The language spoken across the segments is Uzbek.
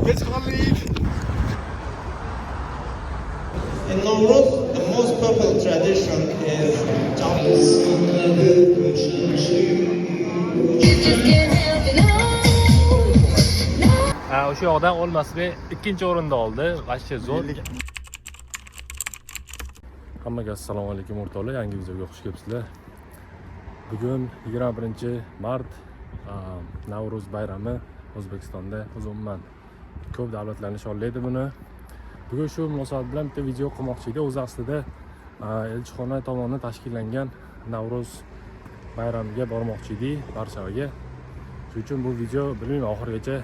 In Nowruz, the most popular tradition is jumping. O'sha yoqdan Olmasbek ikkinchi o'rinda oldi. Vashcha zo'r. Hammaga assalomu alaykum o'rtoqlar, yangi videoga xush kelibsizlar. Bugun 21-mart, Navro'z bayrami O'zbekistonda umuman ko'p davlatlar nishonlaydi buni. Bugun shu munosabat bilan bitta video qilmoqchi edim. O'z aslida elchixona tomonidan tashkillangan Navro'z bayramiga bormoqchi edik Varshovaga. Shuning uchun bu video bilmayman oxirigacha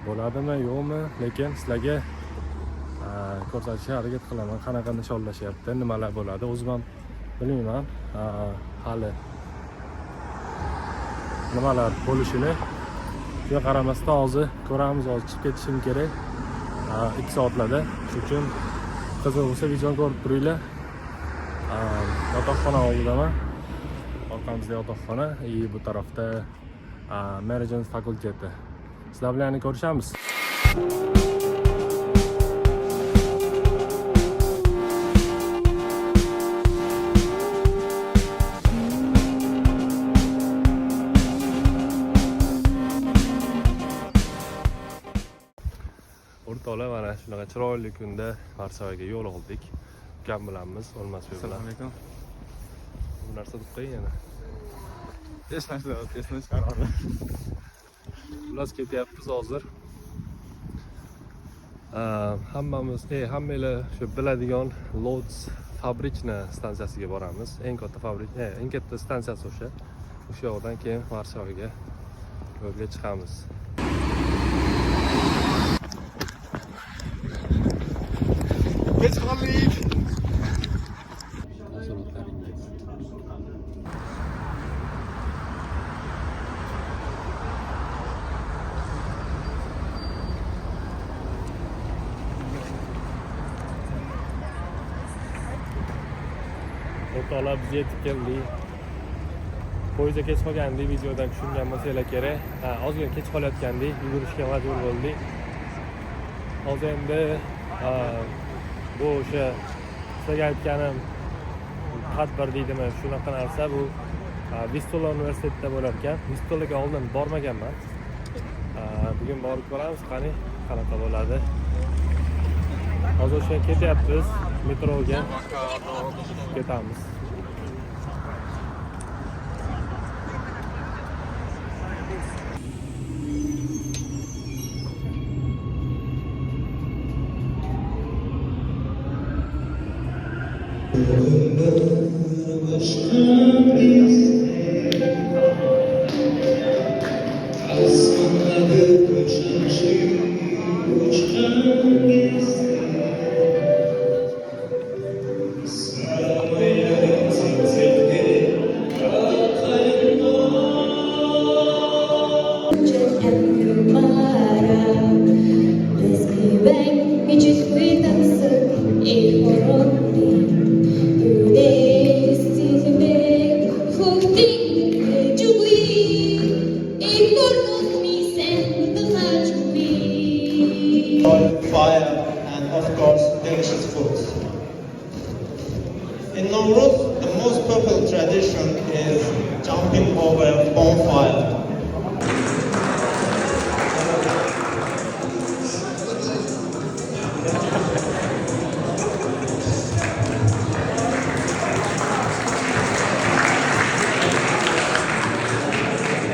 bo'ladimi, yo'qmi, lekin sizlarga ko'rsatishga harakat qilaman. Qanaqa nishonlashyapti, nimalar bo'ladi, o'zim ham bilmayman. Hali nimalar bo'lishini. Shunga qaramasdan hozir ko'ramiz, hozir chiqib ketishim kerak. 2 soatlarda. Shuning uchun qiziq bo'lsa videoni ko'rib turinglar. Yotoqxona oldidaman. Orqamizda yotoqxona, bu tarafda Management fakulteti. Sizlar bilan ko'rishamiz. O'rtoqlar, mana shunaqa chiroyli kunda Varshovaga yo'l oldik. Ukam bilanmiz, O'lmasbek bilan. Assalomu alaykum. Bu narsa deb qo'ying yana. Esdan chiqardim. Ular ketyapmiz hozir. Hammamiz, hammalar shu biladigan Lodz fabrichna stansiyasiga boramiz. Eng katta eng katta stansiyasi o'sha. O'sha yoqdan keyin Varshovaga yo'lga chiqamiz. Kech qoldik. O'rtoqlar, biz yetib keldik. Poyezda kech qolgandik, videodan tushungan bo'lsanglar kerak. Ozgina kech qolayotgandik, yugurishga majbur bo'ldik. Hozir endi bu o'sha sizlarga aytganim tadbir deydimi, shunaqa narsa. Bu Vistula universitetida bo'lar ekan. Vistulaga oldin bormaganman. Bugun borib ko'ramiz, qanaqa bo'ladi. Hozir o'sha ketyapmiz, metroga ketamiz. Fire and of course delicious food. In Nowruz, the most popular tradition is jumping over a bonfire.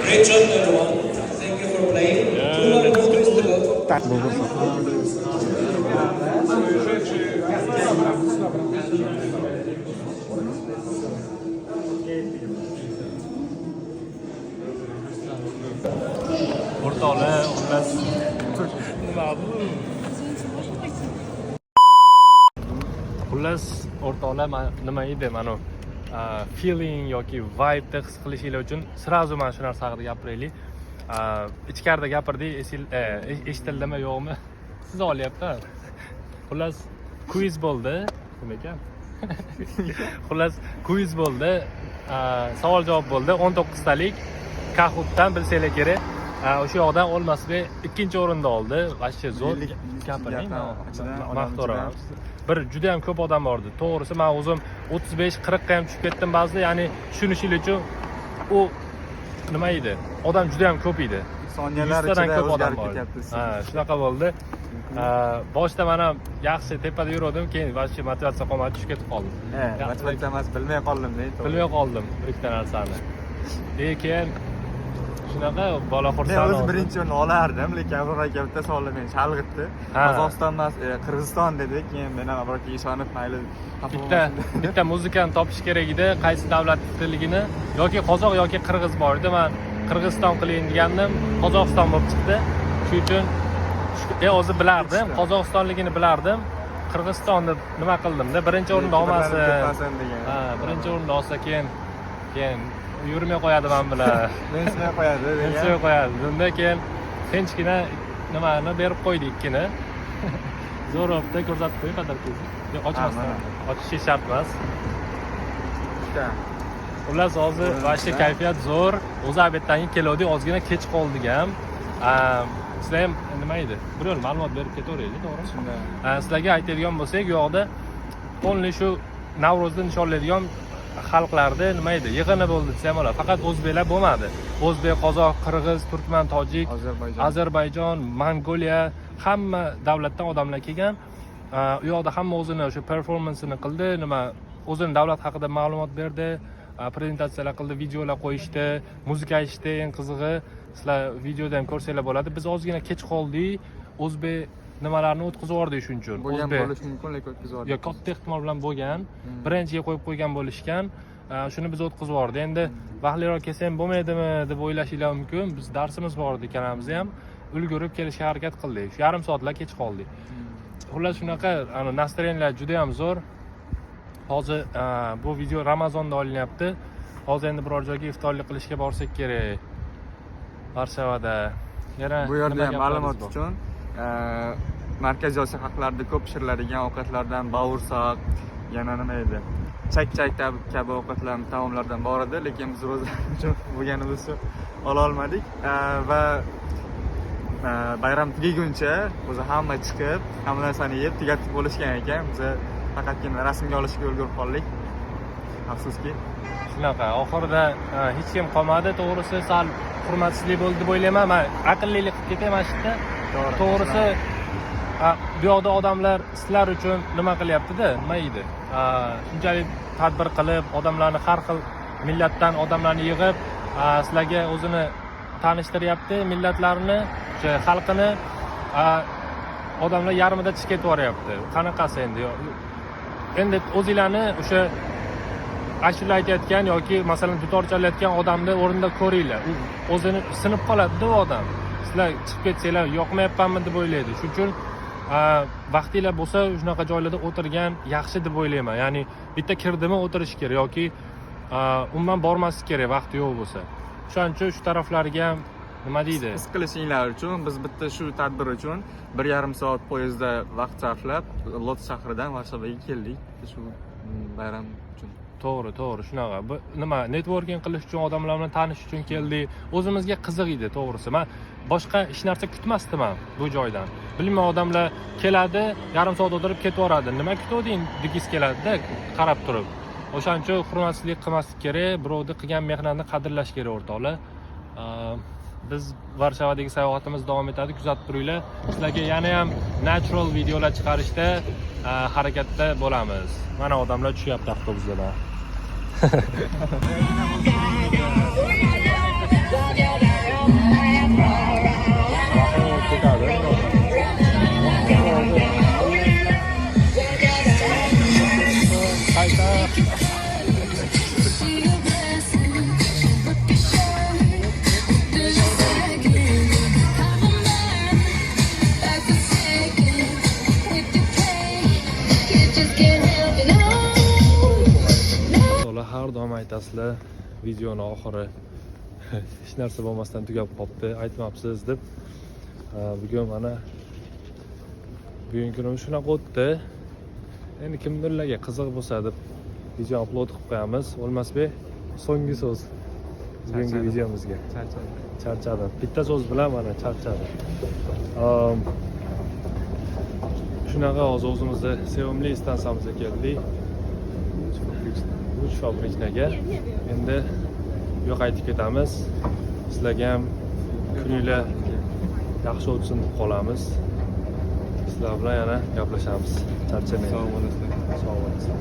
Great job, everyone. Thank you for playing. 200 meters to go. O'rtoqlar, xullas o'rtoqlar, nima edi mana feeling yoki vibe his qilishinglar uchun sразу mana shu narsa haqida gapiraylik. Ichkarida gapirdik, eshitildimi yo'qmi? Siz olyapti. Xullas quiz bo'ldi, nima ekan? Xullas quiz bo'ldi. Savol javob bo'ldi. 19 talik Kahoot'dan bilsanglar kerak. o'sha yoqdan O'lmasbek ikkinchi o'rinda oldi. Vashcha zo'r gapiring. Maqtoraman. Bir juda ham ko'p odam bordi. To'g'risi men o'zim 35-40 ga ham tushib ketdim ba'zida, ya'ni tushunishing uchun u nima edi? Odam juda ham ko'p edi. Soniyalar 100 tadan ichida ko'p odam o'zgarib bor. ketyapti. Ha, shunaqa bo'ldi. Boshda men ham yaxshi tepada yurdim, keyin vashcha motivatsiya qolmadi, tushib ketib qoldim. Motivatsiya emas, bilmay qoldim deydi. Bilmay qoldim bir ikkita narsani. Keyin shunaqa bola Men xursand. o'z birinchi o'rinni olardim, lekin Abror aka bitta savolni meni chalg'itdi. Ha. Qozog'iston emas, Qirg'iziston dedik. Keyin men ham Abror akaga ishonib, mayli bitta muzikani topish kerak edi, qaysi davlat tilligini, yoki qozoq yoki qirg'iz bor edi. Men Qirg'iziston qilayin degandim, Qozog'iston bo'lib chiqdi. Shuning uchun o'zi bilardim, Qozog'istonligini bilardim. Qirg'izistonni nima qildimda, birinchi o'rinda olmasin. Ha, birinchi o'rinda olsa keyin yurmay qo'yadi men bilan. Mensimay qo'yadi degan. Mensimay qo'yadi. Undan keyin tinchgina nimani berib qo'ydi ikkini. Zo'robda ko'rsatib qo'y qadar ko'zi. Ochmasdan. Ochishi shart emas. Xullas hozir vashcha kayfiyat zo'r. O'zi obeddan keyin keldik, ozgina kech qoldik ham. Sizlar ham nima edi? Bir yo'l ma'lumot berib ketaveraylik, to'g'rimi? Shunday. Sizlarga aytadigan bo'lsak, u yoqda only shu Navro'zni nishonlaydigan xalqlarda nima edi? Yig'ini bo'ldi desam bo'ladi. Faqat o'zbeklar bo'lmadi. O'zbek, qozoq, qirg'iz, turkman, tojik, Ozarbayjon, Mongoliya, hamma davlatdan odamlar kelgan. U yoqda hamma o'zini o'sha performansini qildi, nima o'zini davlat haqida ma'lumot berdi, prezentatsiyalar qildi, videolar qo'yishdi, muzika aytishdi. Eng qizig'i, sizlar videoda ham ko'rsanglar bo'ladi. Biz ozgina kech qoldik. O'zbek nimalarni o'tkazib yubordik shuning uchun. Bo'lgan bo'lishi mumkin, lekin o'tkazib yubordik. Yo, katta ehtimol bilan bo'lgan. Birinchiga qo'yib qo'ygan bo'lishgan. Shuni biz o'tkazib yubordik. Endi vaqtliroq kelsam bo'lmaydimi deb o'ylashinglar mumkin. Biz darsimiz bor edi ekanimiz ham. Ulgurib kelishga harakat qildik. Yarim soatlar kech qoldik. Xullas shunaqa, настроениyalar juda ham zo'r. Hozir bu video Ramazonda olinyapti. Hozir endi biror joyga iftorlik qilishga borsak kerak. Varshavada. Bu yerda ham ma'lumot uchun Markaziy Osiyo xalqlarida ko'p pishiriladigan ovqatlardan bavursoq, yana nima edi? Chak-chak kabi ovqatlar, taomlardan bor edi, lekin biz ro'za uchun bo'lganimiz uchun ola olmadik va bayram tugaguncha o'zi hamma chiqib, hamma narsani yeb tugatib bo'lishgan ekan. Biz faqatgina rasmga olishga ulgurib qoldik. Afsuski. Shunaqa, oxirida hech kim qolmadi, to'g'risi sal hurmatsizlik bo'ldi deb o'ylayman. Men aqllilik qilib ketaman shu yerda. To'g'risi bu yoqda odamlar sizlar uchun nima qilyapti-da, nima edi? Shunchalik tadbir qilib, odamlarni har xil millatdan odamlarni yig'ib, sizlarga o'zini tanishtiryapti, millatlarini, o'sha xalqini odamlar yarmida chiqib ketib boryapti. Qanaqasi endi? Endi o'zinglarni o'sha ashula aytayotgan yoki masalan dutor chalayotgan odamni o'rinda ko'ringlar. U o'zini sinib qoladi-da u odam. Sizlar chiqib ketsanglar yoqmayapmanmi deb o'ylaydi. Shuning uchun vaqtinglar bo'lsa shunaqa joylarda o'tirgan yaxshi deb o'ylayman. Ya'ni bitta kirdimi o'tirish kerak yoki umuman bormaslik kerak vaqti yo'q bo'lsa. Shuning uchun shu taraflarga ham nima deydi? His qilishinglar uchun biz bitta shu tadbir uchun 1,5 soat poyezdda vaqt sarflab Lot shahridan Varshavaga keldik. Shu bayram uchun. To'g'ri, shunaqa. Nima, networking qilish uchun, odamlar bilan tanishish uchun keldik. O'zimizga qiziq edi, to'g'risi. Men boshqa hech narsa kutmasdim bu joydan. Bilmayman, odamlar keladi, yarim soat o'tirib ketaveradi. Nima kutding? Digiz keladi-da, qarab turib. O'shaning uchun hurmatsizlik qilmaslik kerak, birovni qilgan mehnatni qadrlash kerak o'rtoqlar. Biz Varshavadagi sayohatimiz davom etadi, kuzatib turinglar. Sizlarga yana ham natural videolar chiqarishda harakatda bo'lamiz. Mana odamlar tushyapti avtobusdan. Har doim aytasizlar, videoni oxiri hech narsa bo'lmasdan tugab qolibdi, aytmabsiz deb. Bugun mana bugungi kunimiz shunaqa o'tdi. Endi kimlarga qiziq bo'lsa deb video upload qilib qo'yamiz. O'lmasbek, so'nggi so'z. bugungi Charchadim. videomizga. Charchadim. Charchadim. Bitta so'z bilan mana charchadim. Shunaqa hozir o'zimizni sevimli stansiyamizga keldik. Uch fabriknaga. Endi yo'q qaytib ketamiz. Sizlarga ham kuninglar yaxshi o'tsin deb qolamiz. Sizlar bilan yana gaplashamiz. Charchamang. Sog' bo'lasizlar. Sog' bo'lasizlar.